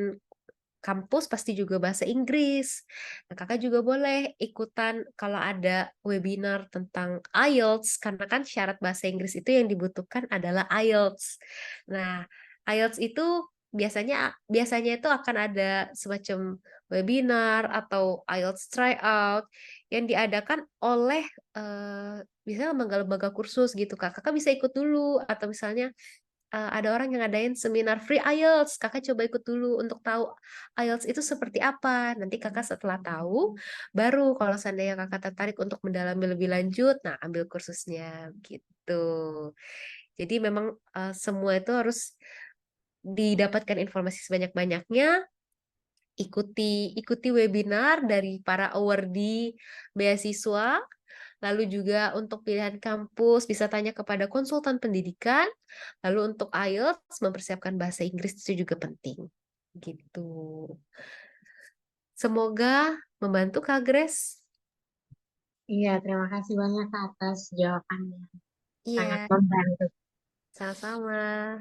kampus pasti juga bahasa Inggris. Nah, kakak juga boleh ikutan kalau ada webinar tentang IELTS, karena kan syarat bahasa Inggris itu yang dibutuhkan adalah IELTS. Nah, IELTS itu biasanya biasanya itu akan ada semacam webinar atau IELTS tryout yang diadakan oleh misalnya lembaga-lembaga kursus gitu Kak. Kakak bisa ikut dulu atau misalnya ada orang yang ngadain seminar free IELTS, Kakak coba ikut dulu untuk tahu IELTS itu seperti apa. Nanti Kakak setelah tahu, baru kalau seandainya Kakak tertarik untuk mendalami lebih lanjut, nah ambil kursusnya gitu. Jadi memang semua itu harus didapatkan informasi sebanyak-banyaknya, ikuti webinar dari para awardee beasiswa, lalu juga untuk pilihan kampus bisa tanya kepada konsultan pendidikan, lalu untuk IELTS mempersiapkan bahasa Inggris itu juga penting. Gitu. Semoga membantu Kak Grace. Iya, terima kasih banyak Kak atas jawabannya. Sangat Iya, membantu. sama-sama.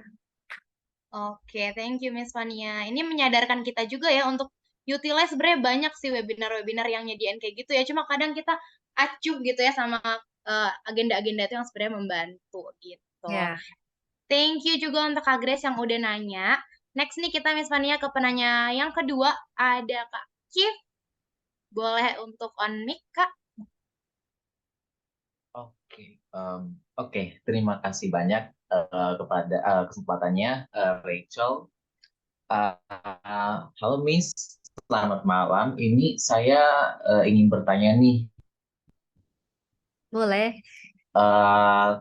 Oke, thank you Miss Fania. Ini menyadarkan kita juga ya untuk utilize sebenarnya banyak sih webinar-webinar yang nyediain kayak gitu ya. Cuma kadang kita acuh gitu ya sama agenda-agenda itu yang sebenarnya membantu gitu. Ya, Thank you juga untuk Kak Grace yang udah nanya. Next nih kita Miss Fania ke penanya yang kedua ada Kak Kif. Boleh untuk on mic Kak? Oke, oke. Terima kasih banyak kepada kesempatannya, Rachel. Halo Miss, selamat malam. Ini saya ingin bertanya nih boleh.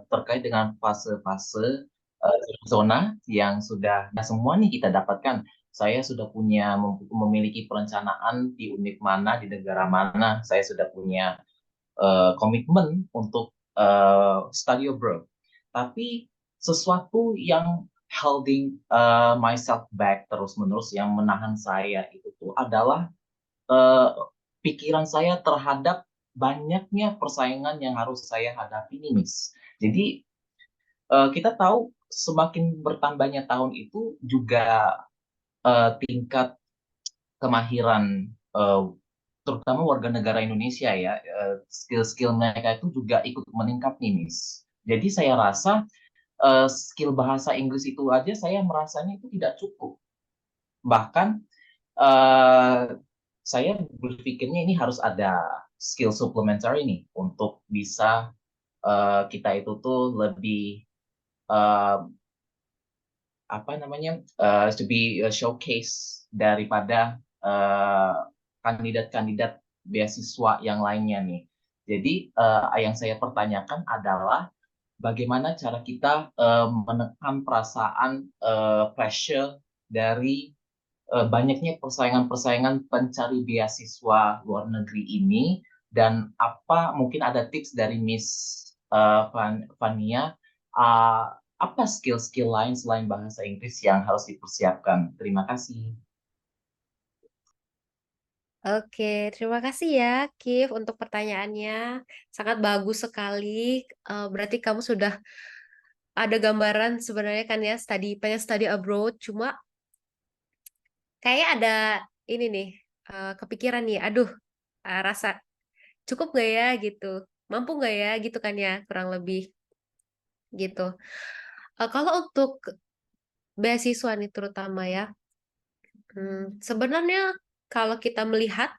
terkait dengan fase-fase zona yang sudah semua nih kita dapatkan. Saya sudah punya memiliki perencanaan di unit mana, di negara mana. Saya sudah punya komitmen untuk study abroad. Tapi sesuatu yang holding myself back terus-menerus yang menahan saya itu tuh adalah eh, pikiran saya terhadap banyaknya persaingan yang harus saya hadapi nih, Miss. Jadi kita tahu semakin bertambahnya tahun itu juga tingkat kemahiran terutama warga negara Indonesia ya, skill-skill mereka itu juga ikut meningkat nih, Miss. Jadi saya rasa skill bahasa Inggris itu aja saya merasanya itu tidak cukup. Bahkan eh, saya berpikirnya ini harus ada skill supplementary nih untuk bisa kita itu tuh lebih eh, apa namanya to be a showcase daripada kandidat-kandidat beasiswa yang lainnya nih. Jadi yang saya pertanyakan adalah bagaimana cara kita menekan perasaan pressure dari banyaknya persaingan-persaingan pencari beasiswa luar negeri ini dan apa mungkin ada tips dari Miss Fania uh, apa skill-skill lain selain bahasa Inggris yang harus dipersiapkan? Terima kasih. Oke, terima kasih ya, Kif, untuk pertanyaannya. Sangat bagus sekali. Berarti kamu sudah ada gambaran sebenarnya kan ya, pengen study abroad. Cuma kayak ada ini nih, kepikiran nih, aduh, rasa cukup gak ya gitu, mampu gak ya gitu kan ya, kurang lebih gitu. Kalau untuk beasiswa nih terutama ya, sebenarnya kalau kita melihat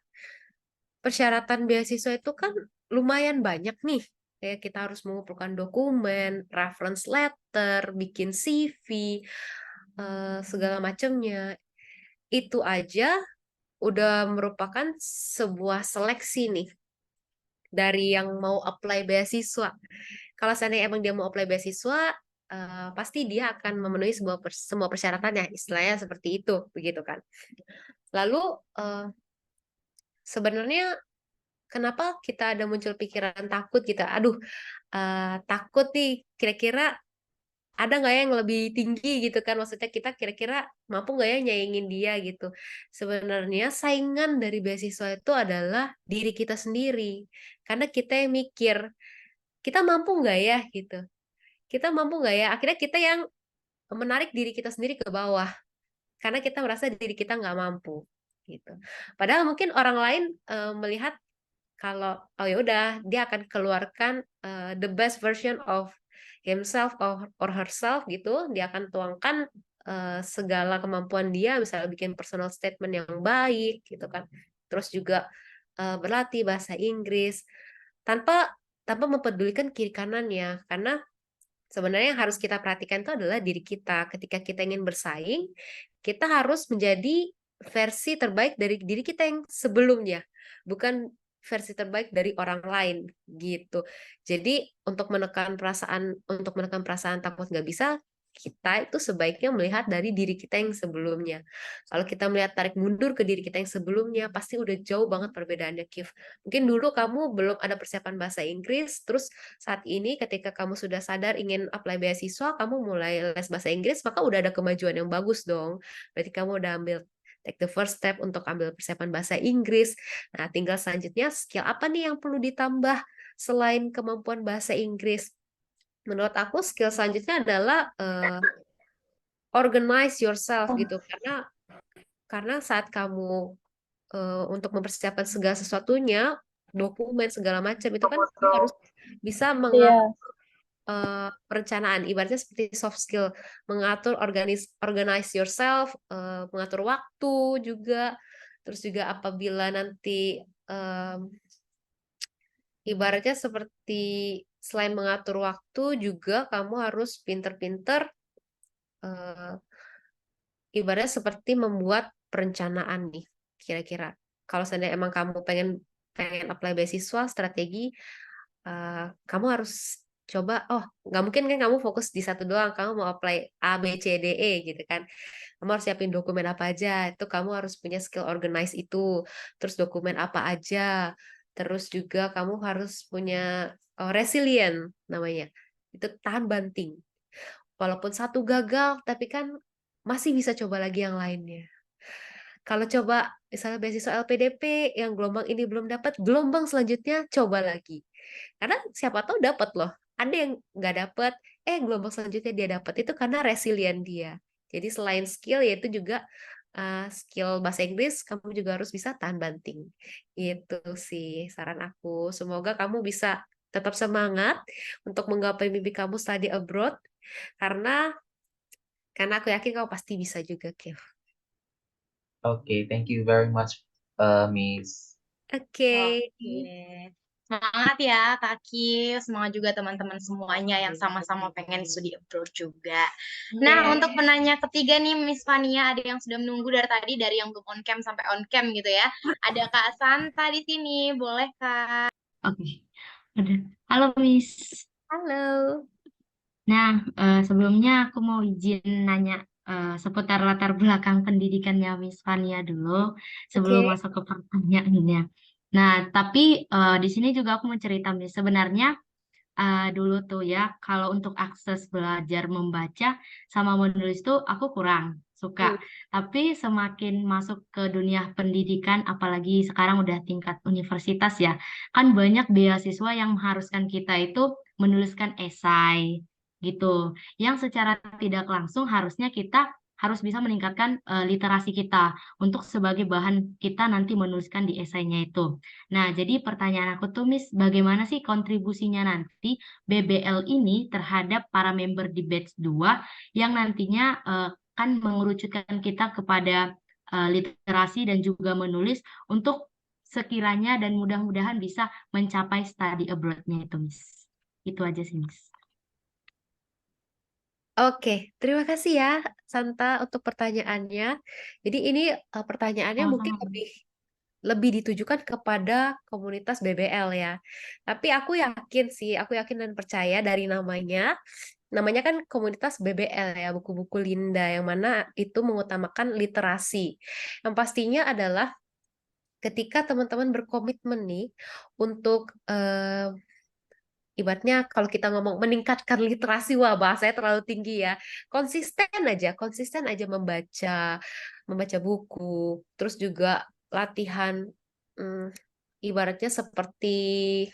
persyaratan beasiswa itu kan lumayan banyak nih. Kayak kita harus mengumpulkan dokumen, reference letter, bikin CV, segala macamnya. Itu aja udah merupakan sebuah seleksi nih dari yang mau apply beasiswa. Kalau seandainya emang dia mau apply beasiswa, pasti dia akan memenuhi semua persyaratannya, istilahnya seperti itu, begitu kan. Lalu sebenarnya kenapa kita ada muncul pikiran takut gitu? Aduh, takut nih, kira-kira ada nggak ya yang lebih tinggi gitu kan? Maksudnya kita kira-kira mampu nggak ya nyaingin dia gitu. Sebenarnya saingan dari beasiswa itu adalah diri kita sendiri. Karena kita yang mikir, kita mampu nggak ya gitu. Kita mampu nggak ya? Akhirnya kita yang menarik diri kita sendiri ke bawah. Karena kita merasa diri kita nggak mampu gitu. Padahal mungkin orang lain melihat kalau oh ya udah dia akan keluarkan the best version of himself or herself gitu, dia akan tuangkan segala kemampuan dia, misalnya bikin personal statement yang baik gitu kan. Terus juga berlatih bahasa Inggris tanpa mempedulikan kiri kanannya, karena sebenarnya yang harus kita perhatikan itu adalah diri kita. Ketika kita ingin bersaing, kita harus menjadi versi terbaik dari diri kita yang sebelumnya, bukan versi terbaik dari orang lain gitu. Jadi untuk menekan perasaan takut nggak bisa, kita itu sebaiknya melihat dari diri kita yang sebelumnya. Kalau kita melihat tarik mundur ke diri kita yang sebelumnya, pasti udah jauh banget perbedaannya, Kif. Mungkin dulu kamu belum ada persiapan bahasa Inggris, terus saat ini ketika kamu sudah sadar ingin apply beasiswa, kamu mulai les bahasa Inggris, maka udah ada kemajuan yang bagus dong. Berarti kamu udah take the first step untuk ambil persiapan bahasa Inggris. Nah, tinggal selanjutnya skill apa nih yang perlu ditambah selain kemampuan bahasa Inggris? Menurut aku skill selanjutnya adalah organize yourself gitu, karena saat kamu untuk mempersiapkan segala sesuatunya, dokumen segala macam itu kan kamu harus bisa mengatur perencanaan, ibaratnya seperti soft skill, mengatur organize yourself, mengatur waktu juga, terus juga apabila nanti ibaratnya seperti selain mengatur waktu juga kamu harus pinter-pinter ibaratnya seperti membuat perencanaan nih, kira-kira. Kalau seandainya emang kamu pengen apply beasiswa, strategi, kamu harus coba, nggak mungkin kan kamu fokus di satu doang, kamu mau apply A, B, C, D, E gitu kan. Kamu harus siapin dokumen apa aja, itu kamu harus punya skill organize itu, terus dokumen apa aja, terus juga kamu harus punya resilient namanya, itu tahan banting. Walaupun satu gagal, tapi kan masih bisa coba lagi yang lainnya. Kalau coba misalnya beasiswa LPDP yang gelombang ini belum dapat, gelombang selanjutnya coba lagi. Karena siapa tahu dapat loh. Ada yang nggak dapat, gelombang selanjutnya dia dapat. Itu karena resilient dia. Jadi selain skill, yaitu juga skill bahasa Inggris, kamu juga harus bisa tahan banting. Itu sih saran aku. Semoga kamu bisa tetap semangat untuk menggapai mimpi kamu study abroad. Karena aku yakin kamu pasti bisa juga, Kev. Oke, thank you very much, Miss. Oke. Semangat ya Kak Kif, semangat juga teman-teman semuanya yang sama-sama pengen studi abroad juga. Nah, untuk penanya ketiga nih Miss Fania, ada yang sudah menunggu dari tadi, dari yang belum on cam sampai on cam gitu ya. Ada Kak Santa di sini, boleh Kak? Oke. Halo Miss. Halo. Nah, sebelumnya aku mau izin nanya seputar latar belakang pendidikannya Miss Fania dulu sebelum Oke. masuk ke pertanyaannya. Nah, tapi di sini juga aku mau cerita Miss. Sebenarnya dulu tuh ya, kalau untuk akses belajar membaca sama menulis tuh aku kurang suka. Tapi semakin masuk ke dunia pendidikan, apalagi sekarang udah tingkat universitas ya, kan banyak beasiswa yang mengharuskan kita itu menuliskan esai gitu. Yang secara tidak langsung harusnya kita harus bisa meningkatkan literasi kita untuk sebagai bahan kita nanti menuliskan di esainya itu. Nah, jadi pertanyaan aku tuh, Miss, bagaimana sih kontribusinya nanti BBL ini terhadap para member di batch 2 yang nantinya kan mengerucutkan kita kepada literasi dan juga menulis untuk sekiranya dan mudah-mudahan bisa mencapai study abroad-nya itu, Miss. Itu aja sih, Miss. Oke, terima kasih ya Santa untuk pertanyaannya. Jadi ini pertanyaannya mungkin Sama-sama. lebih ditujukan kepada komunitas BBL ya. Tapi aku yakin dan percaya dari namanya kan komunitas BBL ya, buku-buku Linda, yang mana itu mengutamakan literasi. Yang pastinya adalah ketika teman-teman berkomitmen nih untuk ibaratnya kalau kita ngomong meningkatkan literasi, wah bahasanya terlalu tinggi ya. Konsisten aja membaca buku, terus juga latihan, ibaratnya seperti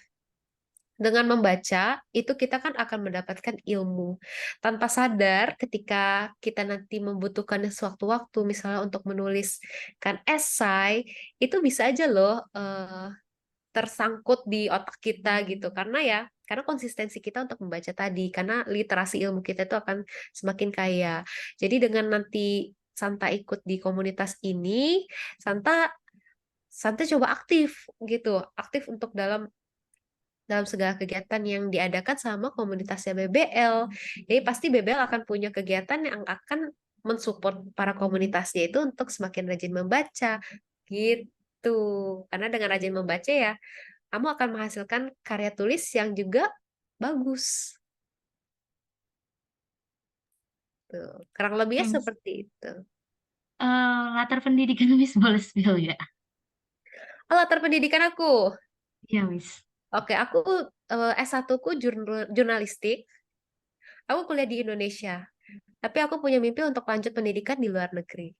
dengan membaca itu kita kan akan mendapatkan ilmu. Tanpa sadar ketika kita nanti membutuhkannya sewaktu-waktu, misalnya untuk menuliskan esai, itu bisa aja loh tersangkut di otak kita gitu, karena ya karena konsistensi kita untuk membaca tadi, karena literasi ilmu kita itu akan semakin kaya. Jadi dengan nanti Santa ikut di komunitas ini, Santa coba aktif gitu, aktif untuk dalam segala kegiatan yang diadakan sama komunitasnya BBL. Jadi pasti BBL akan punya kegiatan yang akan mensupport para komunitasnya itu untuk semakin rajin membaca gitu. Karena dengan rajin membaca ya, kamu akan menghasilkan karya tulis yang juga bagus. Tuh, kurang lebihnya Miss, seperti itu. latar pendidikan Miss boleh spill ya? Oh, latar pendidikan aku. Iya, Miss. Oke, aku S1-ku jurnalistik. Aku kuliah di Indonesia. Tapi aku punya mimpi untuk lanjut pendidikan di luar negeri.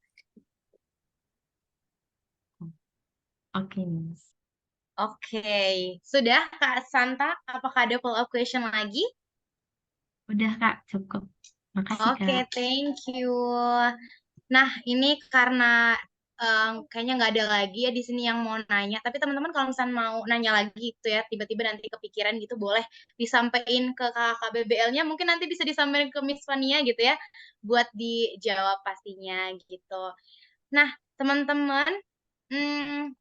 Oke, Miss. Oke, sudah Kak Santa, apakah ada follow up question lagi? Udah, Kak, cukup. Makasih, Oke, Kak. thank you. Nah, ini karena kayaknya nggak ada lagi ya di sini yang mau nanya. Tapi teman-teman kalau misalnya mau nanya lagi gitu ya, tiba-tiba nanti kepikiran gitu, boleh disampaikan ke kakak BBL-nya. Mungkin nanti bisa disampaikan ke Miss Fania gitu ya, buat dijawab pastinya gitu. Nah, teman-teman,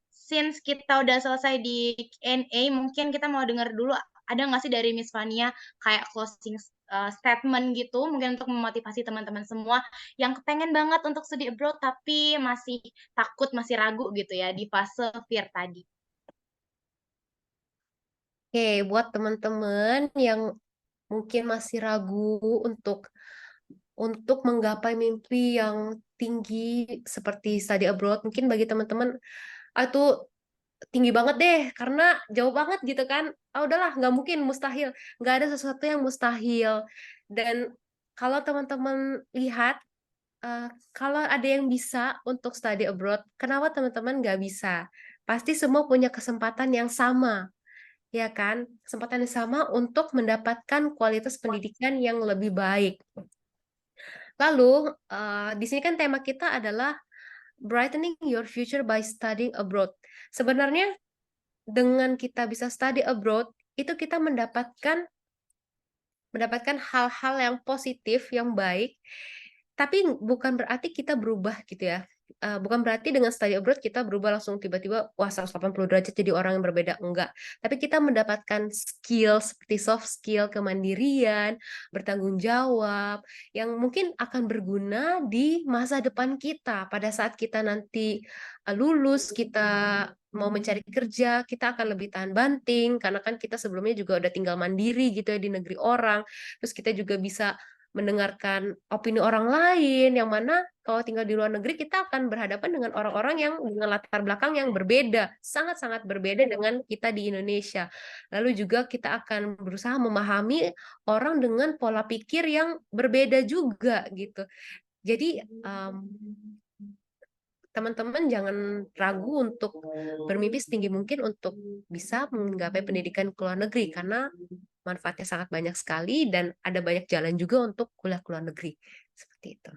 since kita udah selesai di Q&A, mungkin kita mau dengar dulu ada nggak sih dari Miss Fania kayak closing statement gitu, mungkin untuk memotivasi teman-teman semua yang kepengen banget untuk studi abroad tapi masih takut, masih ragu gitu ya di fase fear tadi. Oke, buat teman-teman yang mungkin masih ragu untuk menggapai mimpi yang tinggi seperti study abroad, mungkin bagi teman-teman itu tinggi banget deh karena jauh banget gitu kan. Ah udahlah, nggak mungkin, mustahil, nggak ada sesuatu yang mustahil. Dan kalau teman-teman lihat, kalau ada yang bisa untuk study abroad, kenapa teman-teman nggak bisa? Pasti semua punya kesempatan yang sama, ya kan? Kesempatan yang sama untuk mendapatkan kualitas pendidikan yang lebih baik. Lalu, di sini kan tema kita adalah brightening your future by studying abroad. Sebenarnya dengan kita bisa study abroad, itu kita mendapatkan hal-hal yang positif, yang baik, tapi bukan berarti kita berubah gitu ya. Bukan berarti dengan study abroad kita berubah langsung tiba-tiba wah 180 derajat jadi orang yang berbeda, enggak. Tapi kita mendapatkan skill seperti soft skill, kemandirian, bertanggung jawab yang mungkin akan berguna di masa depan kita. Pada saat kita nanti lulus, kita mau mencari kerja, kita akan lebih tahan banting karena kan kita sebelumnya juga udah tinggal mandiri gitu ya di negeri orang. Terus kita juga bisa mendengarkan opini orang lain, yang mana kalau tinggal di luar negeri kita akan berhadapan dengan orang-orang yang dengan latar belakang yang berbeda, sangat-sangat berbeda dengan kita di Indonesia. Lalu juga kita akan berusaha memahami orang dengan pola pikir yang berbeda juga gitu. Jadi teman-teman jangan ragu untuk bermimpi setinggi mungkin untuk bisa menggapai pendidikan ke luar negeri karena manfaatnya sangat banyak sekali dan ada banyak jalan juga untuk kuliah ke luar negeri. Seperti itu.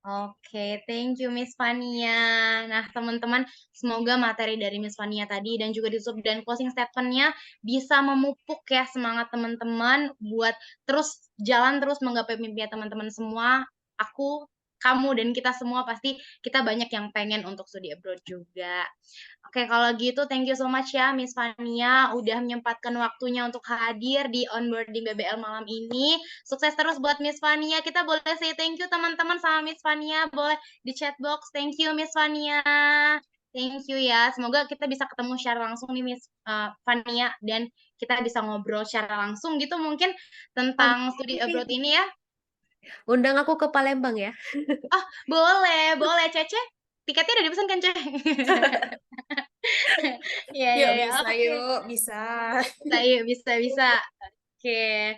Oke, thank you Miss Fania. Nah, teman-teman, semoga materi dari Miss Fania tadi dan juga ditutup dan closing statement-nya bisa memupuk ya semangat teman-teman buat terus jalan terus menggapai mimpi teman-teman semua. Aku, kamu, dan kita semua pasti kita banyak yang pengen untuk studi abroad juga. Oke, kalau gitu thank you so much ya Miss Fania udah menyempatkan waktunya untuk hadir di onboarding BBL malam ini. Sukses terus buat Miss Fania. Kita boleh say thank you teman-teman sama Miss Fania. Boleh di chat box. Thank you Miss Fania. Thank you ya. Semoga kita bisa ketemu secara langsung nih Miss Fania dan kita bisa ngobrol secara langsung gitu mungkin tentang studi abroad ini ya. Undang aku ke Palembang ya. Oh, boleh, boleh Cece. Tiketnya udah dipesan kan, Cece? Iya, iya, Yuk iya. bisa, Oke. yuk bisa. Bisa, yuk, bisa, bisa. Oke.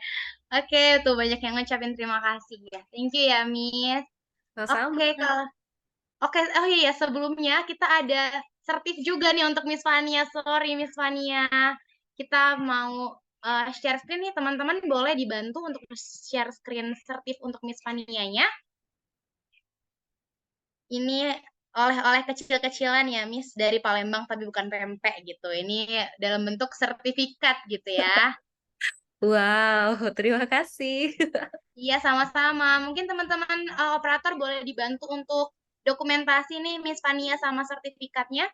Oke, tuh banyak yang ngucapin terima kasih ya. Thank you ya, Miss. Sama-sama. Oke, Oke, oh iya, sebelumnya kita ada sertif juga nih untuk Miss Fania. Sorry, Miss Fania. Kita mau share screen nih, teman-teman boleh dibantu untuk share screen sertif untuk Miss Fania-nya. Ini oleh-oleh kecil-kecilan ya, Miss, dari Palembang tapi bukan pempek gitu. Ini dalam bentuk sertifikat gitu ya. Wow, terima kasih. Iya, sama-sama. Mungkin teman-teman operator boleh dibantu untuk dokumentasi nih Miss Fania sama sertifikatnya.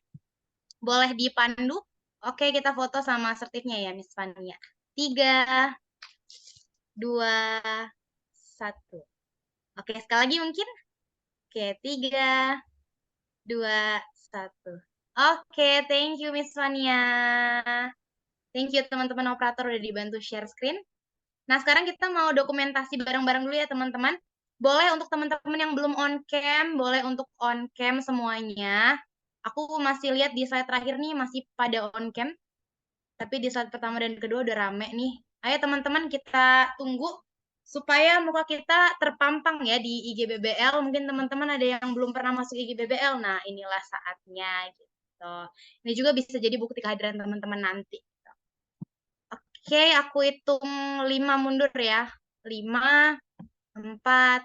Boleh dipandu. Oke, kita foto sama sertifnya ya Miss Fania. 3, 2, 1. Oke, sekali lagi mungkin. Oke, 3, 2, 1. Oke, thank you Miss Fania. Thank you teman-teman operator udah dibantu share screen. Nah, sekarang kita mau dokumentasi bareng-bareng dulu ya, teman-teman. Boleh untuk teman-teman yang belum on cam, boleh untuk on cam semuanya. Aku masih lihat di slide terakhir nih masih pada on cam, tapi di slide pertama dan kedua udah rame nih. Ayo teman-teman kita tunggu supaya muka kita terpampang ya di IGBBL. Mungkin teman-teman ada yang belum pernah masuk IGBBL. Nah, inilah saatnya gitu. Ini juga bisa jadi bukti kehadiran teman-teman nanti. Oke, aku hitung 5 mundur ya. 5, 4,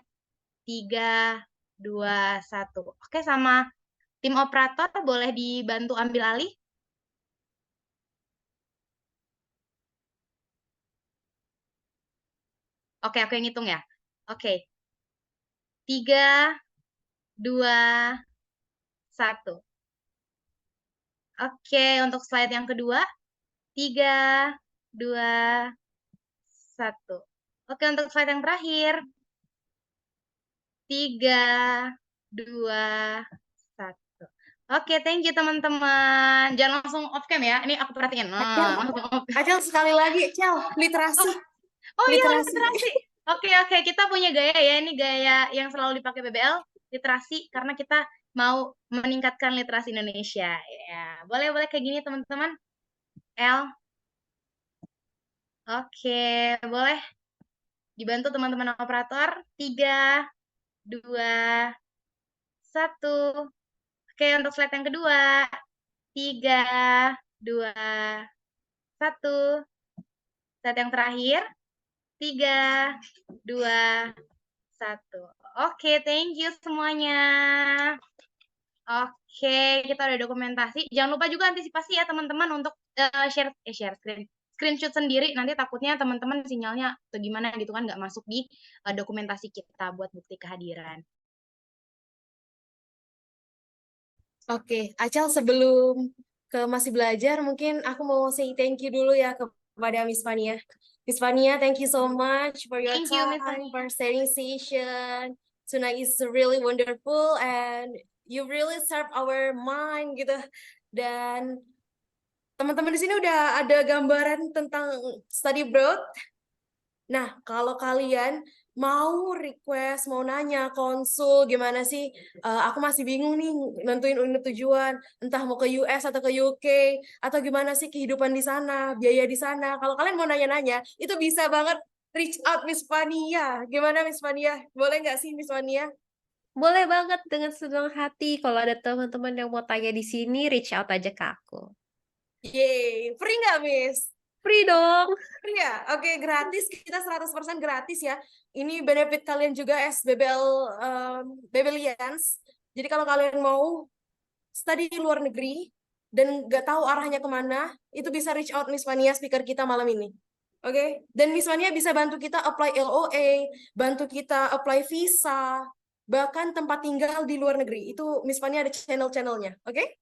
3, 2, 1. Oke, sama tim operator boleh dibantu ambil alih? Oke, aku yang hitung ya. Oke, 3, 2, 1. Oke, untuk slide yang kedua. 3, 2, 1. Oke, untuk slide yang terakhir. 3, 2, 1. Oke, thank you teman-teman. Jangan langsung off cam ya. Ini aku perhatiin. Langsung off cam. Acel sekali lagi, Cel, literasi. Oh iya, Literasi. literasi. Oke, kita punya gaya ya. Ini gaya yang selalu dipakai BBL, literasi, karena kita mau meningkatkan literasi Indonesia. Ya, boleh kayak gini teman-teman. L. Oke, boleh dibantu teman-teman operator. 3, 2, 1. Oke, untuk slide yang kedua. 3, 2, 1. Slide yang terakhir. 3, 2, 1. Oke, thank you semuanya. Oke, kita udah dokumentasi. Jangan lupa juga antisipasi ya teman-teman untuk share screen. Screenshot sendiri, nanti takutnya teman-teman sinyalnya atau gimana gitu kan nggak masuk di dokumentasi kita buat bukti kehadiran. Oke, Acel sebelum ke masih belajar, mungkin aku mau say thank you dulu ya kepada Miss Fania. Miss Fania, thank you so much for your Thank you, Miss time, Fania. for sharing session. Tonight is really wonderful and you really serve our mind gitu. Dan teman-teman di sini udah ada gambaran tentang study abroad. Nah, kalau kalian mau request, mau nanya, konsul, gimana sih? Aku masih bingung nih nentuin unit tujuan, entah mau ke US atau ke UK, atau gimana sih kehidupan di sana, biaya di sana. Kalau kalian mau nanya-nanya, itu bisa banget reach out Miss Fania. Gimana Miss Fania? Boleh nggak sih Miss Fania? Boleh banget, dengan senang hati. Kalau ada teman-teman yang mau tanya di sini, reach out aja ke aku. Yeay, free nggak Miss? Free dong. Free ya? Oke, gratis. Kita 100% gratis ya. Ini benefit kalian juga as BBLians. Jadi kalau kalian mau study di luar negeri dan nggak tahu arahnya kemana, itu bisa reach out Miss Mania, speaker kita malam ini. Oke? Dan Miss Mania bisa bantu kita apply LOA, bantu kita apply visa, bahkan tempat tinggal di luar negeri. Itu Miss Mania ada channel-channelnya. Oke?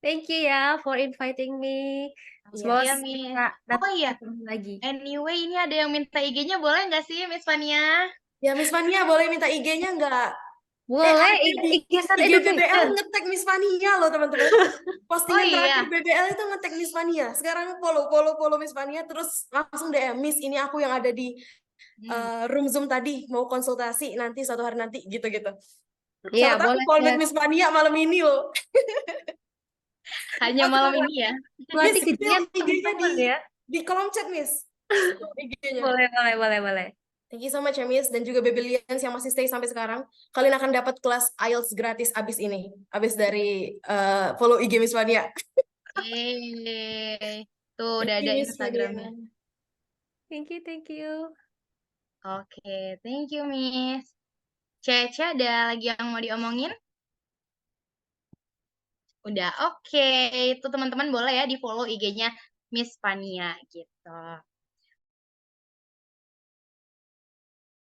Thank you ya for inviting me. Semoga Iya, kita Miss. Oh iya, ketemu lagi. anyway ini ada yang minta IG-nya, boleh nggak sih Miss Fania? Ya Miss Fania boleh minta IG-nya nggak? Boleh, ada IG Sun IG BBL Education. nge-tag Miss Fania loh teman-teman. Postingan Oh, iya. terakhir BBL itu nge-tag Miss Fania. Sekarang follow Miss Fania, terus langsung DM, Miss ini aku yang ada di room Zoom tadi, mau konsultasi nanti suatu hari nanti gitu-gitu. Iya, Siapa tahu boleh. call Miss Fania malam ini loh. Hanya malam ini ya. Miss, IG-nya IG-nya ya. di kolom chat Miss. IG-nya. Boleh. Thank you so much ya Miss, dan juga Babelians yang masih stay sampai sekarang. Kalian akan dapat kelas IELTS gratis abis ini, abis dari follow IG Miss Fania. Tuh udah ada Miss Instagramnya. Thank you. Oke, thank you Miss. Cece, ada lagi yang mau diomongin? Udah, oke. Itu teman-teman boleh ya di follow IG-nya Miss Fania gitu.